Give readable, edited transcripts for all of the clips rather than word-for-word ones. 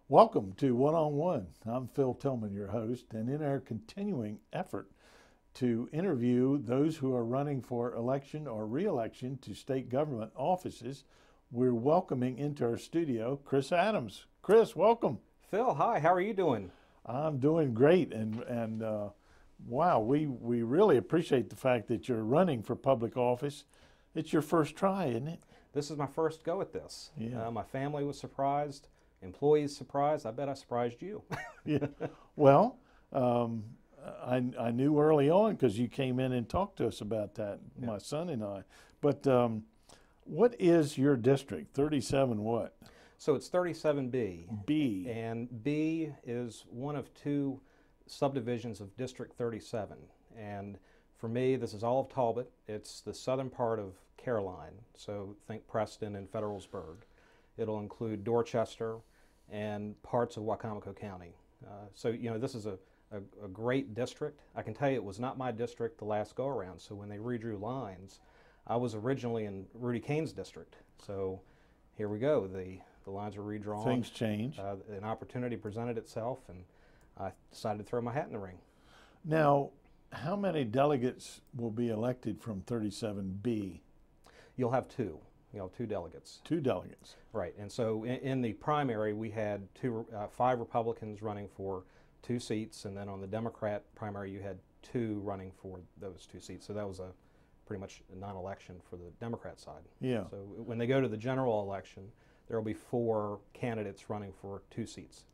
Welcome to One on One. I'm Phil Tillman, your host, and in our continuing effort to interview those who are running for election or re-election to state government offices, we're welcoming into our studio Chris Adams. Chris, welcome. Phil, hi, how are you doing? I'm doing great, and wow, we really appreciate the fact that you're running for public office. It's your first try, isn't it? This is my first go at this. Yeah. My family was surprised, employees surprised. I bet I surprised you. Yeah. Well, um, I knew early on because you came in and talked to us about that, Yeah. my son and I. But what is your district? 37 what? So it's 37B, B. and B is one of two subdivisions of District 37. And for me, this is all of Talbot. It's the southern part of Caroline, so think Preston and Federalsburg. It'll include Dorchester and parts of Wicomico County. This is a great district. I can tell you it was not my district the last go around, so when they redrew lines, I was originally in Rudy Kane's district. So here we go. The lines were redrawn. Things change. An opportunity presented itself, and I decided to throw my hat in the ring. Now, how many delegates will be elected from 37B? You'll have two. You'll have two delegates. Two delegates. Right, and so in the primary, we had five Republicans running for two seats, and then on the Democrat primary, you had two running for those two seats. So that was pretty much a non-election for the Democrat side. Yeah. So when they go to the general election, there will be four candidates running for two seats.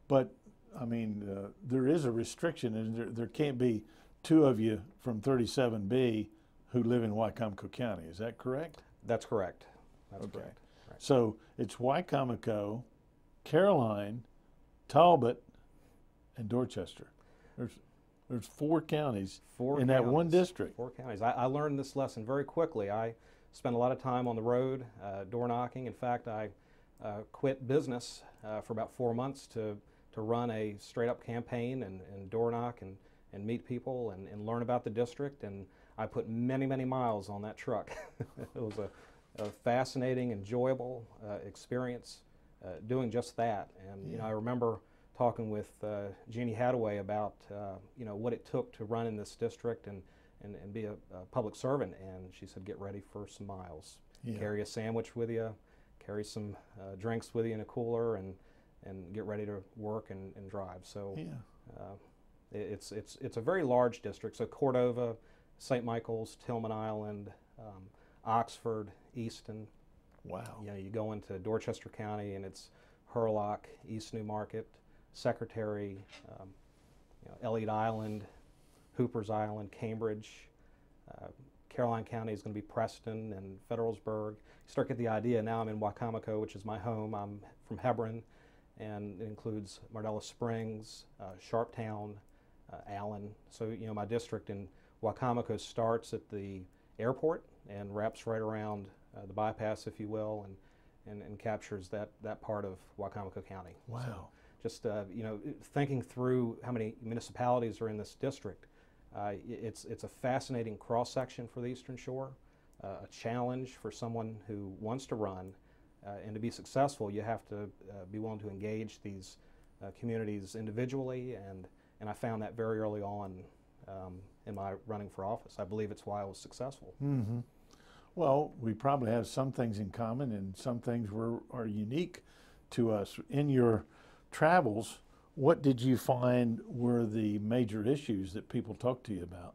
But, I mean, there is a restriction, and there can't be two of you from 37B who live in Wicomico County. Is that correct? That's correct. That's Okay. correct. Right. So it's Wicomico, Caroline, Talbot, and Dorchester. There's four counties Four in that one counties. district. Four counties. I learned this lesson very quickly. I spent a lot of time on the road, door knocking. In fact, I quit business for about 4 months to run a straight-up campaign and door knock and meet people and learn about the district. And I put many, many miles on that truck. It was a fascinating, enjoyable experience doing just that. And Yeah. I remember talking with Jeannie Hadaway about what it took to run in this district and be a public servant. And she said, get ready for some miles. Yeah. Carry a sandwich with you, carry some drinks with you in a cooler, and get ready to work and drive. So Yeah. it's a very large district. So Cordova, St. Michael's, Tillman Island, Oxford, Easton. Wow. You go into Dorchester County and it's Hurlock, East Newmarket, Secretary, Elliott Island, Hooper's Island, Cambridge. Caroline County is going to be Preston and Federalsburg. You start to get the idea. Now I'm in Wicomico, which is my home. I'm from Hebron, and it includes Mardellis Springs, Sharptown, Allen. So my district in Wicomico starts at the airport and wraps right around the bypass, if you will, and captures that part of Wicomico County. Wow. So just thinking through how many municipalities are in this district, it's a fascinating cross section for the Eastern Shore, a challenge for someone who wants to run, and to be successful, you have to be willing to engage these communities individually, and I found that very early on in my running for office. I believe it's why I was successful. Mm-hmm. Well, we probably have some things in common, and some things are unique to us. In your travels, what did you find were the major issues that people talk to you about?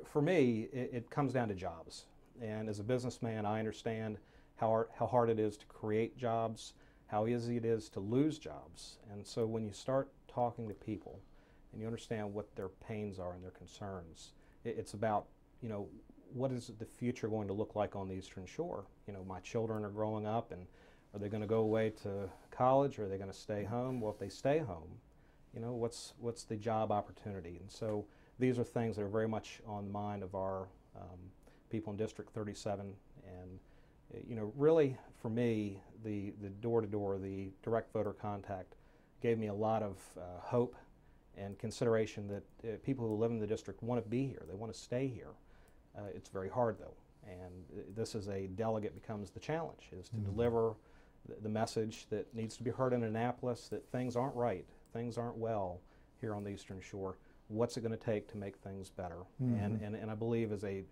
For me, it comes down to jobs. And as a businessman, I understand how hard it is to create jobs, how easy it is to lose jobs. And so when you start talking to people and you understand what their pains are and their concerns, it's about, what is the future going to look like on the Eastern Shore? My children are growing up, and are they going to go away to college, or are they going to stay home? Well, if they stay home, what's the job opportunity? And so these are things that are very much on the mind of our people in District 37. And really for me, the door-to-door, the direct voter contact gave me a lot of hope and consideration that people who live in the district want to be here. They want to stay here. It's very hard, though, and this is a delegate becomes the challenge, is to deliver the message that needs to be heard in Annapolis, that things aren't right, things aren't well here on the Eastern Shore. What's it going to take to make things better? And I believe as a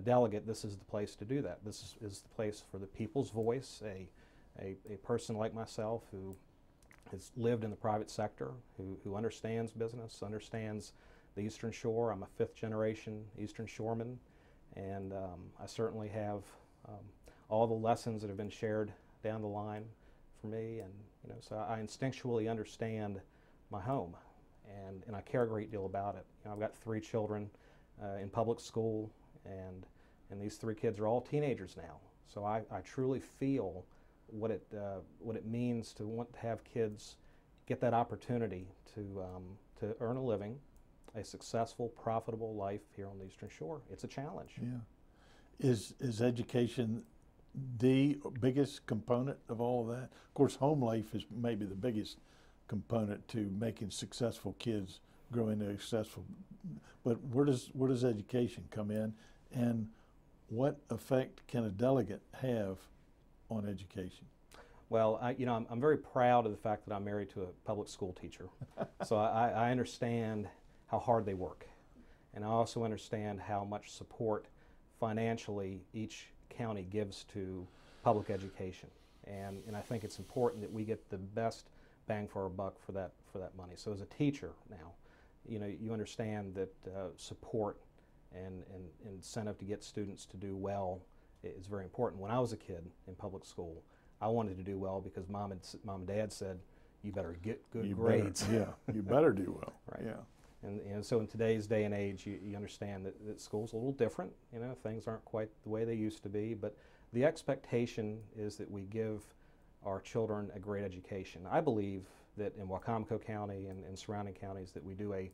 delegate, this is the place to do that. This is the place for the people's voice, a person like myself who has lived in the private sector, who understands business, understands the Eastern Shore. I'm a fifth generation Eastern Shoreman, and I certainly have all the lessons that have been shared down the line for me, and so I instinctually understand my home, and I care a great deal about it. I've got 3 children in public school, and these 3 kids are all teenagers now. So I truly feel what it means to want to have kids get that opportunity to earn a living, a successful, profitable life here on the Eastern Shore. It's a challenge. Yeah. Is education the biggest component of all of that? Of course, home life is maybe the biggest component to making successful kids grow into successful. But where does education come in, and what effect can a delegate have on education? Well, I'm very proud of the fact that I'm married to a public school teacher. So I understand how hard they work, and I also understand how much support financially each county gives to public education, and I think it's important that we get the best bang for our buck for that money. So as a teacher now, you understand that support and incentive to get students to do well is very important. When I was a kid in public school, I wanted to do well because mom and dad said, "You better get good grades." You better do well. Right. Yeah. And so in today's day and age, you understand that school's a little different. Things aren't quite the way they used to be, but the expectation is that we give our children a great education. I believe that in Wacomico County and surrounding counties that we do a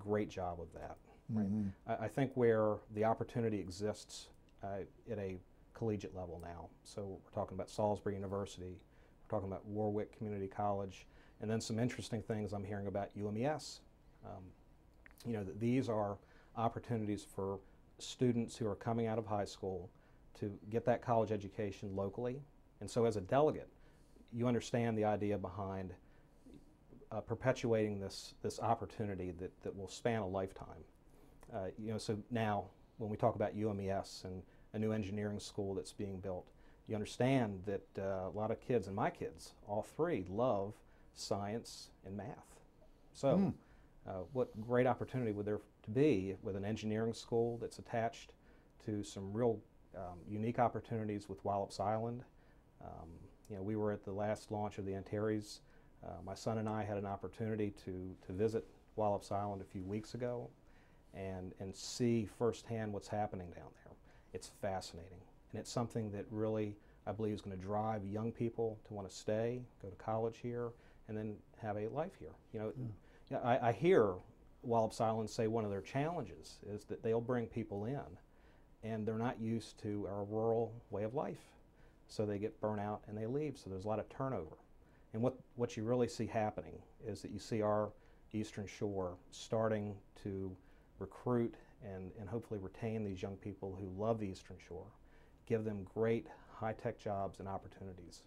great job of that. Right? I think where the opportunity exists at a collegiate level now. So we're talking about Salisbury University, we're talking about Warwick Community College, and then some interesting things I'm hearing about UMES. That these are opportunities for students who are coming out of high school to get that college education locally. And so as a delegate, you understand the idea behind perpetuating this opportunity that will span a lifetime. So now when we talk about UMES and a new engineering school that's being built, you understand that a lot of kids, and my kids, all 3, love science and math. So what great opportunity would there to be with an engineering school that's attached to some real unique opportunities with Wallops Island. We were at the last launch of the Antares. My son and I had an opportunity to visit Wallops Island a few weeks ago and see firsthand what's happening down there. It's fascinating, and it's something that really, I believe, is going to drive young people to want to stay, go to college here, and then have a life here. I hear Wallops Island say one of their challenges is that they'll bring people in, and they're not used to our rural way of life. So they get burnt out and they leave, so there's a lot of turnover. And what you really see happening is that you see our Eastern Shore starting to recruit and hopefully retain these young people who love the Eastern Shore, give them great high-tech jobs and opportunities.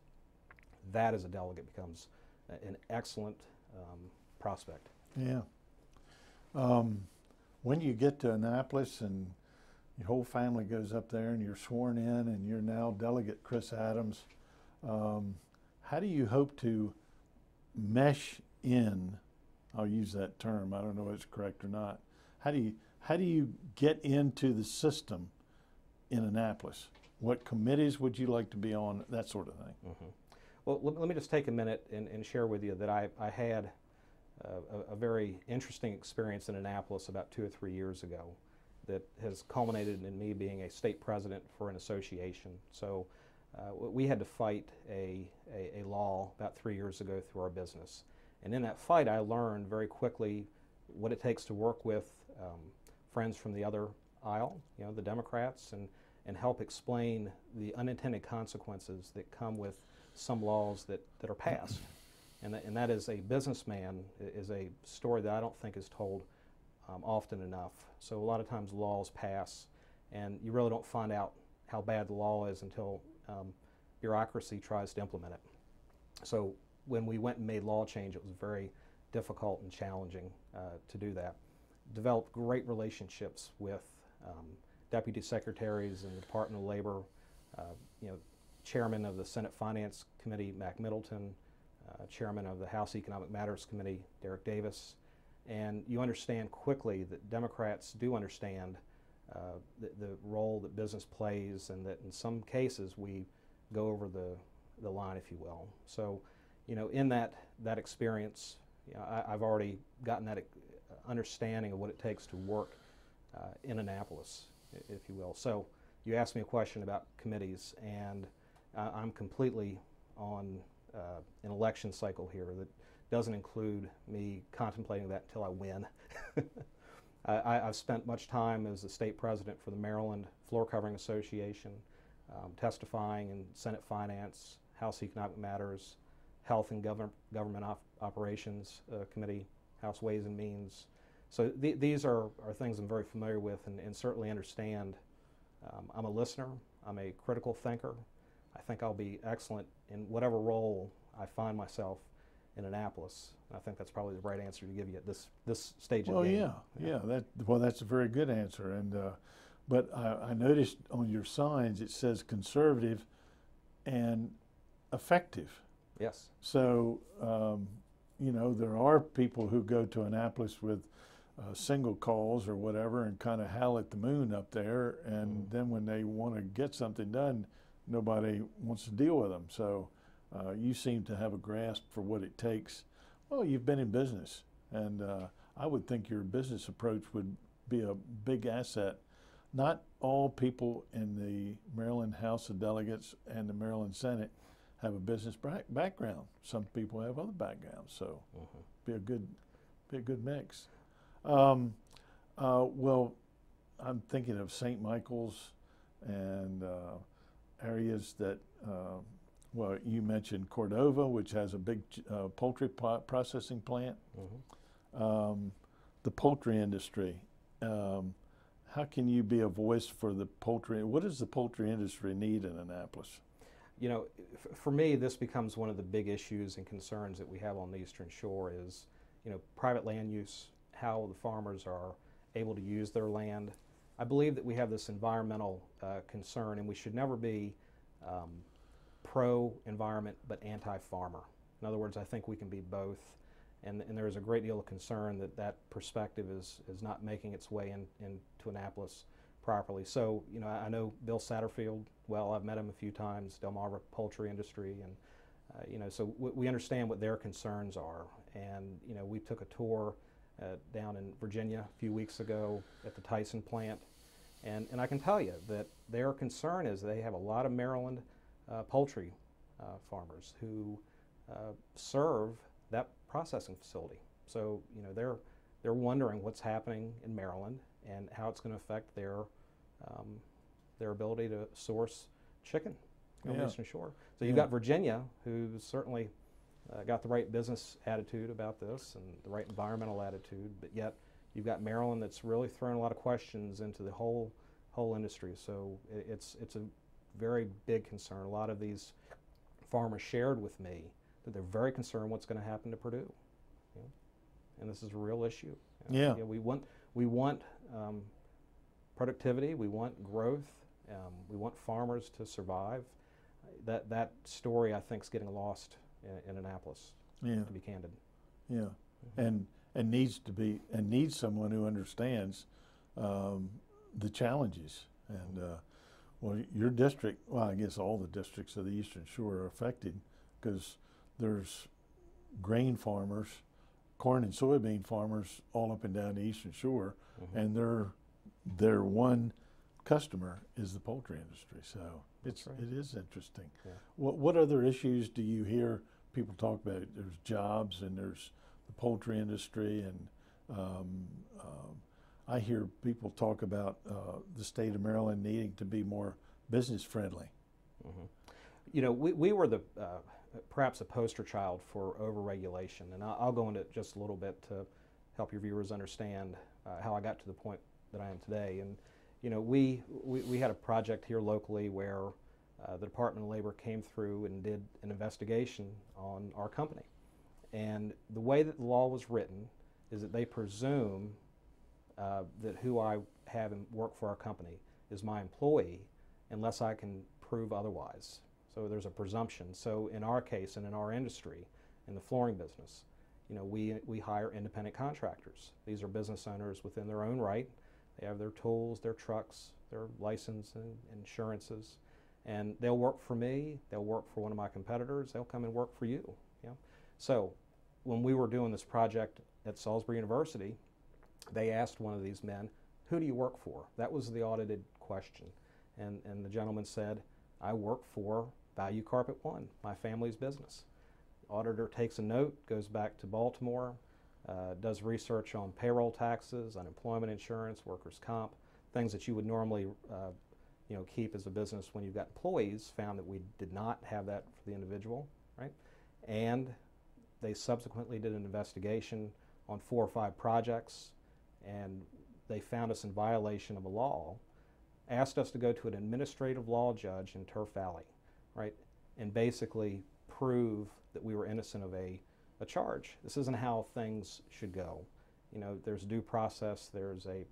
That as a delegate becomes an excellent prospect. Yeah. When you get to Annapolis and your whole family goes up there and you're sworn in and you're now Delegate Chris Adams, how do you hope to mesh in, I'll use that term, I don't know if it's correct or not, how do you get into the system in Annapolis? What committees would you like to be on, that sort of thing? Well, let me just take a minute and share with you that I had a very interesting experience in Annapolis about 2 or 3 years ago that has culminated in me being a state president for an association. So we had to fight a law about 3 years ago through our business. And in that fight, I learned very quickly what it takes to work with friends from the other aisle, the Democrats, and help explain the unintended consequences that come with some laws that are passed. And that is a businessman is a story that I don't think is told often enough. So a lot of times laws pass and you really don't find out how bad the law is until bureaucracy tries to implement it. So when we went and made law change, it was very difficult and challenging to do that. Developed great relationships with deputy secretaries in the Department of Labor, uh, you know, chairman of the Senate Finance Committee, Mac Middleton, chairman of the House Economic Matters Committee, Derek Davis, and you understand quickly that Democrats do understand the role that business plays, and that in some cases we go over the line, if you will. So, you know, in that experience, you know, I've already gotten that understanding of what it takes to work in Annapolis, if you will. So you asked me a question about committees, and I'm completely on an election cycle here that doesn't include me contemplating that until I win. I've spent much time as the state president for the Maryland Floor Covering Association, testifying in Senate Finance, House Economic Matters, Health and Government Operations Committee, House Ways and Means. So these are things I'm very familiar with and certainly understand. I'm a listener. I'm a critical thinker. I think I'll be excellent in whatever role I find myself in Annapolis. I think that's probably the right answer to give you at this stage of the game. Well, that's a very good answer. And but I noticed on your signs it says conservative and effective. Yes. So you know, there are people who go to Annapolis with single calls or whatever and kind of howl at the moon up there, and then when they want to get something done, nobody wants to deal with them. So you seem to have a grasp for what it takes. Well, you've been in business, and I would think your business approach would be a big asset. Not all people in the Maryland House of Delegates and the Maryland Senate have a business background. Some people have other backgrounds, so be a good mix. Well, I'm thinking of St. Michael's and areas that, well, you mentioned Cordova, which has a big poultry processing plant. The poultry industry. How can you be a voice for the poultry? What does the poultry industry need in Annapolis? You know, for me, this becomes one of the big issues and concerns that we have on the Eastern Shore is, you know, private land use, how the farmers are able to use their land. I believe that we have this environmental concern, and we should never be pro-environment but anti-farmer. In other words, I think we can be both, and there is a great deal of concern that that perspective is not making its way into Annapolis properly. So, you know, I know Bill Satterfield well. I've met him a few times, Delmarva Poultry Industry, and you know, so we understand what their concerns are. And you know, we took a tour down in Virginia a few weeks ago at the Tyson plant, and I can tell you that their concern is they have a lot of Maryland poultry farmers who serve that processing facility. So you know, they're wondering what's happening in Maryland and how it's going to affect their ability to source chicken on the Eastern Shore. So you've got Virginia, who's certainly got the right business attitude about this and the right environmental attitude, but yet you've got Maryland that's really throwing a lot of questions into the whole industry. So it's a very big concern. A lot of these farmers shared with me that they're very concerned what's going to happen to Purdue, you know? And this is a real issue. You know, we want productivity, we want growth, we want farmers to survive. That story, I think, is getting lost in Annapolis, to be candid. Yeah, and needs someone who understands the challenges. And well, your district, well, I guess all the districts of the Eastern Shore are affected because there's grain farmers, corn and soybean farmers all up and down the Eastern Shore, and their one customer is the poultry industry. So it is interesting. Yeah. What other issues do you hear people talk about? There's jobs and there's the poultry industry, and I hear people talk about the state of Maryland needing to be more business friendly. You know, we were the perhaps a poster child for overregulation, and I'll go into it just a little bit to help your viewers understand how I got to the point that I am today. And you know, we had a project here locally where the Department of Labor came through and did an investigation on our company. And the way that the law was written is that they presume that who I have work for our company is my employee unless I can prove otherwise. So there's a presumption. So in our case and in our industry, in the flooring business, we hire independent contractors. These are business owners within their own right. They have their tools, their trucks, their license and insurances, and they'll work for me, they'll work for one of my competitors, they'll come and work for you. So when we were doing this project at Salisbury University, they asked one of these men, who do you work for? That was the audited question. And the gentleman said, I work for Value Carpet One, my family's business. Auditor takes a note, goes back to Baltimore, does research on payroll taxes, unemployment insurance, workers' comp, things that you would normally keep as a business when you've got employees, found that we did not have that for the individual, right? And they subsequently did an investigation on 4 or 5 projects, and they found us in violation of a law, asked us to go to an administrative law judge in Turf Valley, right, and basically prove that we were innocent of a charge. This isn't how things should go. There's due process, there's a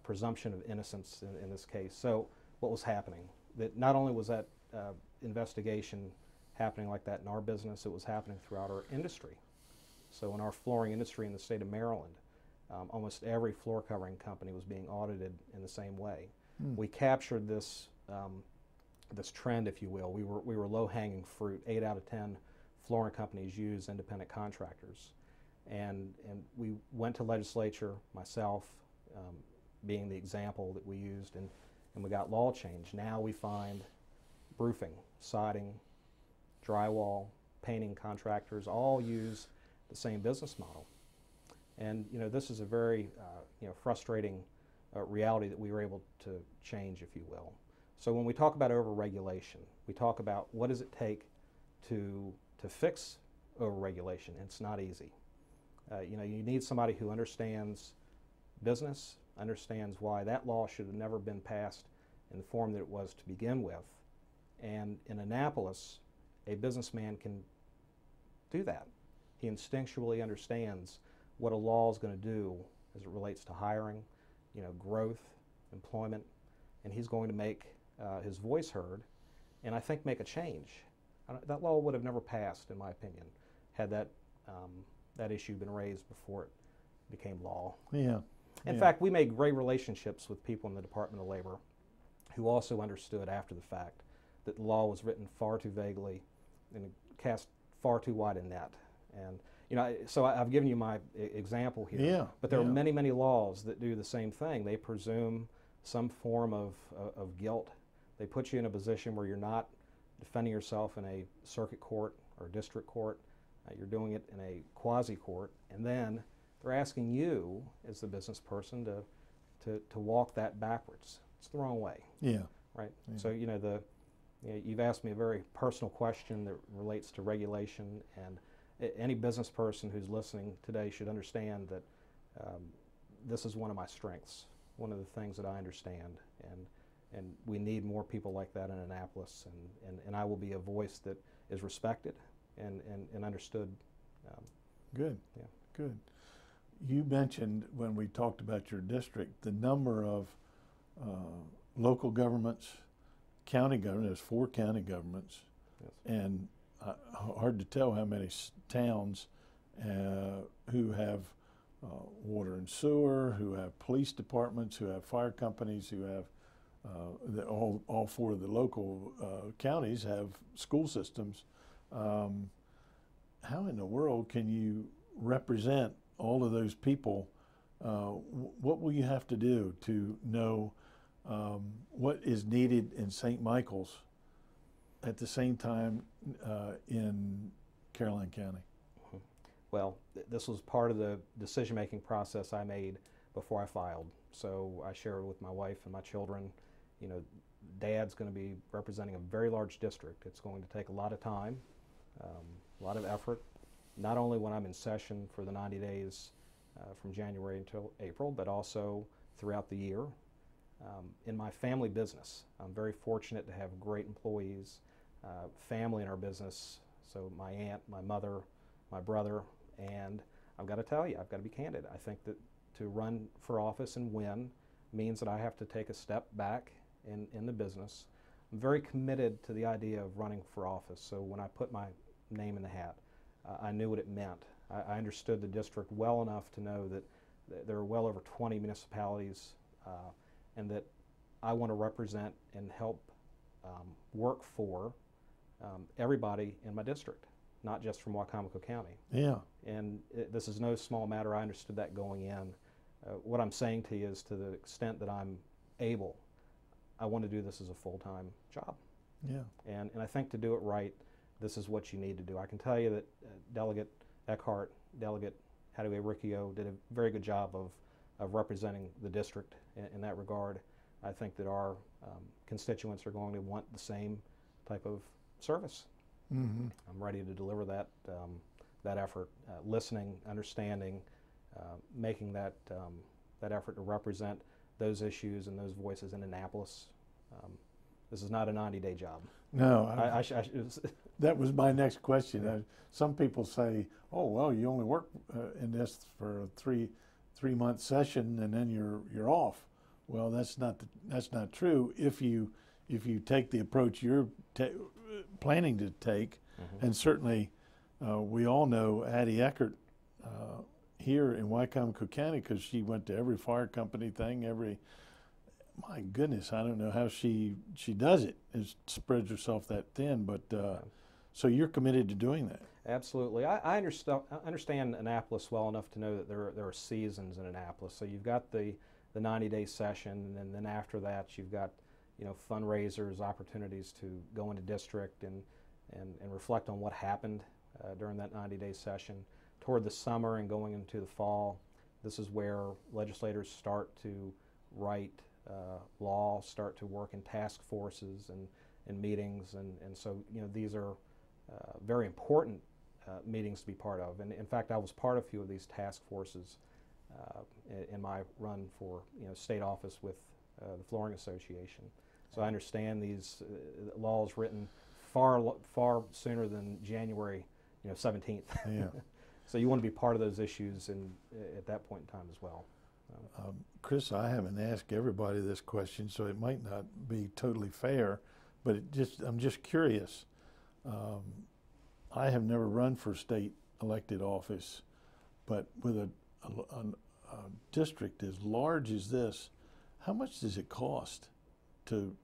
presumption of innocence in this case. So what was happening? That not only was that investigation happening like that in our business, it was happening throughout our industry. So in our flooring industry in the state of Maryland, almost every floor covering company was being audited in the same way. We captured this this trend, if you will. We were low-hanging fruit. 8 out of 10 flooring companies use independent contractors, and we went to legislature, myself being the example that we used, and we got law change. Now we find roofing, siding, drywall, painting contractors all use the same business model. And this is a very frustrating reality that we were able to change, if you will. So when we talk about overregulation, we talk about what does it take to fix overregulation. It's not easy. You need somebody who understands business, understands why that law should have never been passed in the form that it was to begin with. And in Annapolis, a businessman can do that. He instinctually understands what a law is going to do as it relates to hiring, growth, employment, and he's going to make his voice heard, and I think make a change. That law would have never passed, in my opinion, had that issue been raised before it became law. Yeah. In fact, we made great relationships with people in the Department of Labor who also understood after the fact that the law was written far too vaguely and cast far too wide a net. And so I've given you my example here. Yeah. But there are many, many laws that do the same thing. They presume some form of guilt. They put you in a position where you're not defending yourself in a circuit court or district court. You're doing it in a quasi-court, and then they're asking you, as the business person, to walk that backwards. It's the wrong way. Yeah. Right. Yeah. So you've asked me a very personal question that relates to regulation, and any business person who's listening today should understand that this is one of my strengths, one of the things that I understand, and we need more people like that in Annapolis, and I will be a voice that is respected and understood. Good. Yeah. Good. You mentioned when we talked about your district, the number of local governments, county government. There's 4 county governments, Yes. and hard to tell how many towns who have water and sewer, who have police departments, who have fire companies, who have all 4 of the local counties have school systems. How in the world can you represent all of those people? What will you have to do to know what is needed in St. Michael's at the same time in Caroline County? Well, this was part of the decision-making process I made before I filed. So I shared with my wife and my children, Dad's going to be representing a very large district. It's going to take a lot of time, a lot of effort, not only when I'm in session for the 90 days from January until April, but also throughout the year. in my family business. I'm very fortunate to have great employees, family in our business. So my aunt, my mother, my brother, and I've got to tell you, I've got to be candid. I think that to run for office and win means that I have to take a step back in the business. I'm very committed to the idea of running for office. So when I put my name in the hat, I knew what it meant. I understood the district well enough to know that there are well over 20 municipalities and that I want to represent and help work for everybody in my district, not just from Wicomico County. Yeah. And this is no small matter. I understood that going in. What I'm saying to you is, to the extent that I'm able, I want to do this as a full-time job. Yeah. And I think to do it right, this is what you need to do. I can tell you that Delegate Eckhart, Delegate Hadaway Riccio did a very good job of representing the district in that regard. I think that our constituents are going to want the same type of service. Mm-hmm. I'm ready to deliver that that effort, listening, understanding, making that that effort to represent those issues and those voices in Annapolis. This is not a 90-day job. No, It that was my next question. Yeah. Some people say, "Oh, well, you only work in this for a three-month session, and then you're off." Well, that's not true. If you take the approach you're planning to take, mm-hmm. and certainly we all know Addie Eckert here in Wicomico County, because she went to every fire company thing, my goodness, I don't know how she does it. It spreads herself that thin, but so you're committed to doing that. Absolutely. I understand Annapolis well enough to know that there are seasons in Annapolis. So you've got the 90-day session, and then after that you've got fundraisers, opportunities to go into district and reflect on what happened during that 90-day session. Toward the summer and going into the fall, this is where legislators start to write law, start to work in task forces and meetings, and so these are very important meetings to be part of. And in fact, I was part of a few of these task forces in my run for state office with the Flooring Association. So I understand these laws written far sooner than January 17th. Yeah. So you want to be part of those issues at that point in time as well. Chris, I haven't asked everybody this question, so it might not be totally fair, but I'm just curious. I have never run for state elected office, but with a district as large as this, how much does it cost to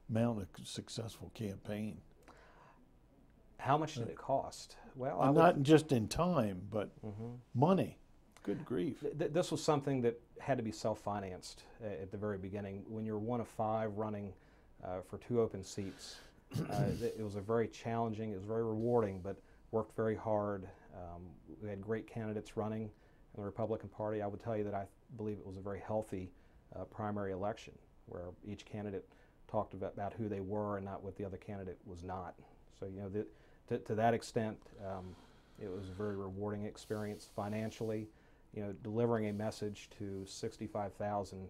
mount a successful campaign? How much did it cost? Well, not just in time, but mm-hmm. money. Good grief. This was something that had to be self-financed at the very beginning. When you're one of 5 running for 2 open seats, it was a very challenging, it was very rewarding, but worked very hard. We had great candidates running in the Republican Party. I would tell you that I believe it was a very healthy primary election, where each candidate talked about who they were and not what the other candidate was not. So to that extent, it was a very rewarding experience financially. Delivering a message to 65,000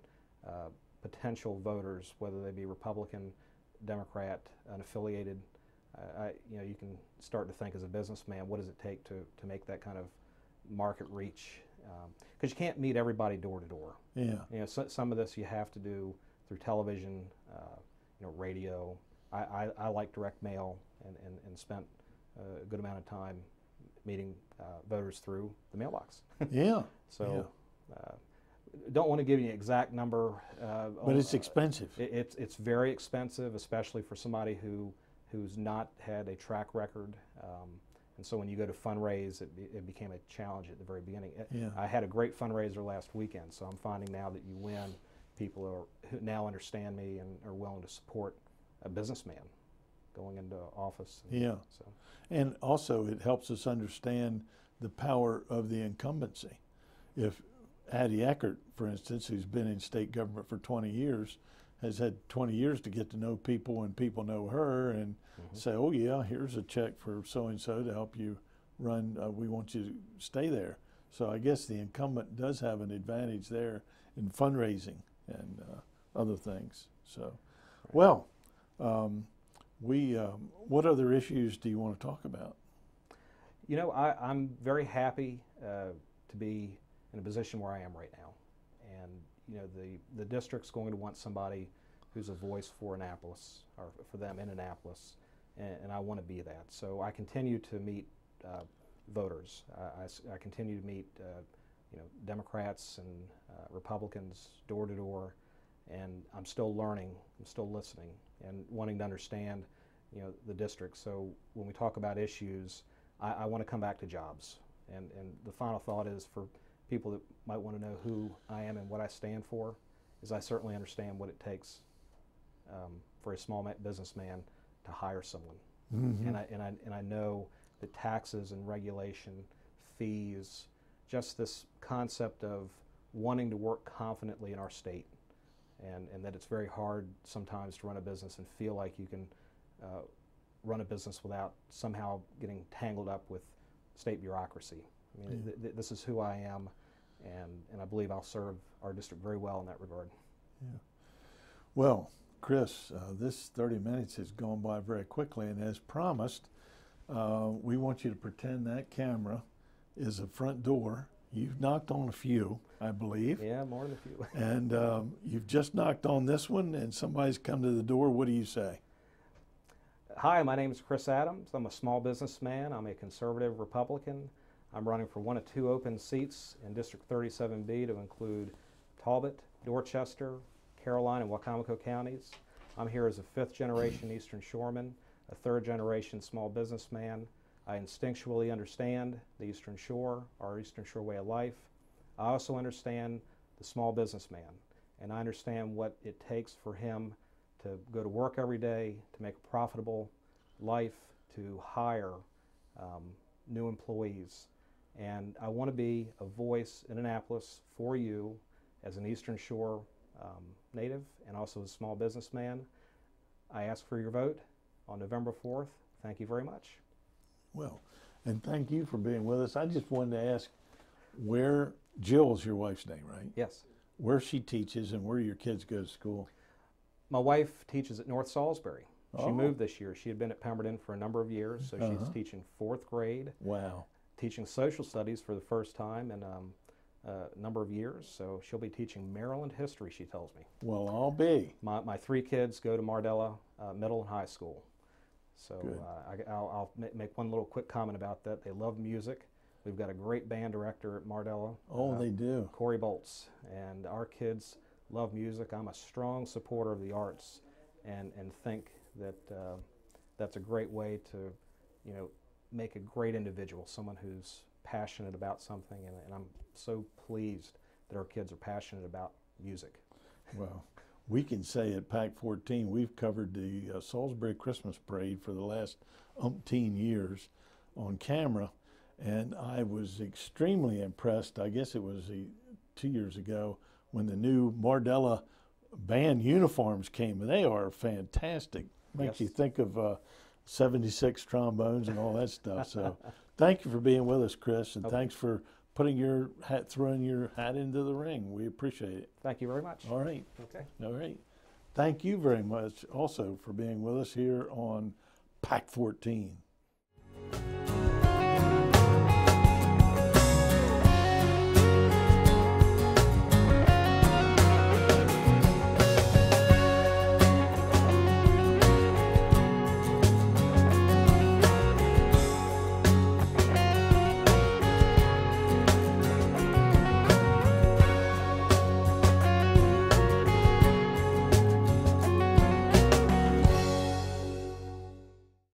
potential voters, whether they be Republican, Democrat, unaffiliated. You can start to think as a businessman, what does it take to make that kind of market reach? Because you can't meet everybody door to door. Yeah. Some of this you have to do through television, radio. I like direct mail and spent a good amount of time meeting voters through the mailbox. Yeah. So, don't want to give you an exact number. But it's expensive. It's very expensive, especially for somebody who's not had a track record. And so when you go to fundraise, it became a challenge at the very beginning. Yeah. I had a great fundraiser last weekend, so I'm finding now that you win, people who now understand me and are willing to support a businessman going into office. Yeah. So. And also it helps us understand the power of the incumbency. If Addie Eckert, for instance, who's been in state government for 20 years, has had 20 years to get to know people and people know her and mm-hmm. say, oh yeah, here's a check for so-and-so to help you run, we want you to stay there. So I guess the incumbent does have an advantage there in fundraising and other things. So, well, what other issues do you want to talk about? You know, I'm very happy to be in a position where I am right now. And, you know, the district's going to want somebody who's a voice for Annapolis, or for them in Annapolis, and I want to be that. So I continue to meet voters. I continue to meet, you know, Democrats and Republicans door to door, and I'm still learning, I'm still listening, and wanting to understand, you know, the district. So when we talk about issues, I want to come back to jobs. And the final thought is, for people that might want to know who I am and what I stand for, is I certainly understand what it takes for a small businessman to hire someone. Mm-hmm. And I know that taxes and regulation, fees, just this concept of wanting to work confidently in our state, and that it's very hard sometimes to run a business and feel like you can run a business without somehow getting tangled up with state bureaucracy. I mean, this is who I am, and I believe I'll serve our district very well in that regard. Yeah. Well, Chris, this 30 minutes has gone by very quickly, and as promised, we want you to pretend that camera is a front door. You've knocked on a few, I believe. Yeah, more than a few. And you've just knocked on this one, and somebody's come to the door. What do you say? Hi, my name is Chris Adams. I'm a small businessman. I'm a conservative Republican. I'm running for one of 2 open seats in District 37B to include Talbot, Dorchester, Caroline, and Wacomico counties. I'm here as a 5th-generation Eastern Shoreman, a 3rd-generation small businessman. I instinctually understand the Eastern Shore, our Eastern Shore way of life. I also understand the small businessman, and I understand what it takes for him to go to work every day, to make a profitable life, to hire new employees. And I want to be a voice in Annapolis for you as an Eastern Shore native and also as a small businessman. I ask for your vote on November 4th. Thank you very much. Well, and thank you for being with us. I just wanted to ask where, Jill's your wife's name, right? Yes. Where she teaches and where your kids go to school. My wife teaches at North Salisbury. She Oh. moved this year. She had been at Pemberton for a number of years, so she's teaching 4th grade. Wow. Teaching social studies for the first time in a number of years, so she'll be teaching Maryland history, she tells me. Well, I'll be. My 3 kids go to Mardella Middle and High School. So I'll make one little quick comment about that. They love music. We've got a great band director at Mardella. Oh, they do. Corey Bolts. And our kids love music. I'm a strong supporter of the arts, and think that that's a great way to, you know, make a great individual, someone who's passionate about something, and I'm so pleased that our kids are passionate about music. Well, we can say at PAC 14 we've covered the Salisbury Christmas Parade for the last umpteen years on camera, and I was extremely impressed. I guess it was 2 years ago when the new Mardella band uniforms came, and they are fantastic. Makes you think of 76 trombones and all that stuff. So thank you for being with us, Chris, and thanks for throwing your hat into the ring. We appreciate it. Thank you very much. All right. Okay. All right. Thank you very much also for being with us here on PAC 14.